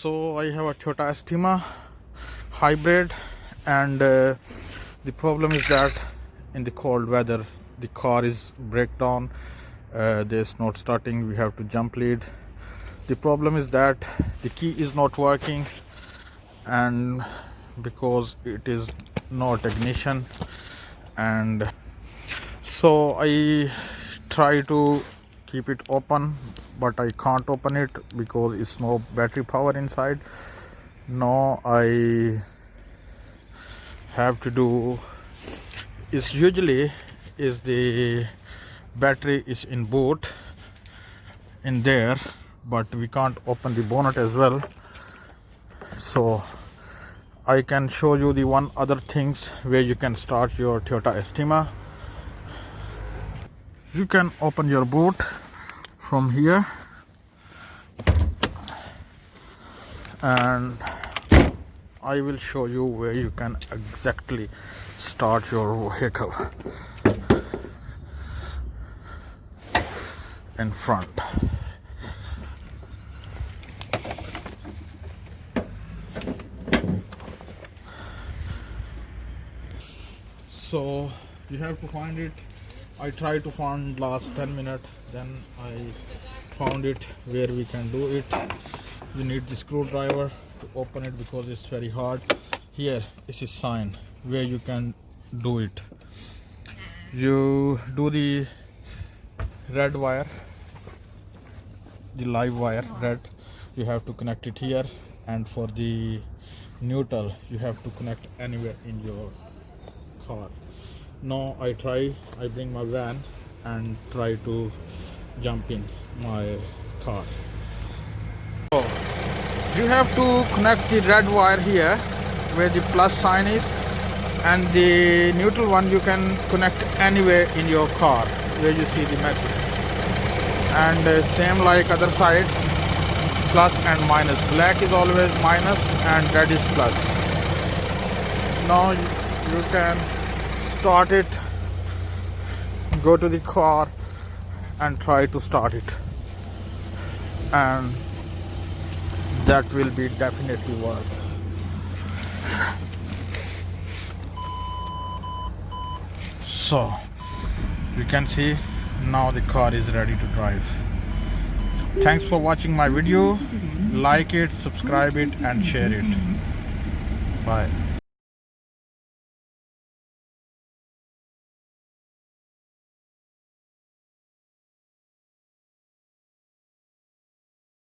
So I have a Toyota Estima hybrid, and the problem is that in the cold weather the car is breakdown. There's not starting, we have to jump lead. The problem is that the key is not working, and because it is not ignition, and so I try to keep it open, but I can't open it because it's no battery power inside. Now I have to do is usually is the battery is in boot in there, but we can't open the bonnet as well. So I can show you the one other things where you can start your Toyota Estima. You can open your boot from here, and I will show you where you can exactly start your vehicle in front. So you have to find it. I tried to find last 10 minutes, then I found it where we can do it. You need the screwdriver to open it because it's very hard. Here is a sign where you can do it. You do the red wire, the live wire red, you have to connect it here, and for the neutral you have to connect anywhere in your car. Now I bring my van and try to jump in my car. So you have to connect the red wire here where the plus sign is, and the neutral one you can connect anywhere in your car where you see the metal. And same like other side, plus and minus. Black is always minus and red is plus. Now you can start it, go to the car and try to start it, and that will be definitely work. So you can see now the car is ready to drive. Thanks for watching my video. Like it, subscribe it and share it. Bye.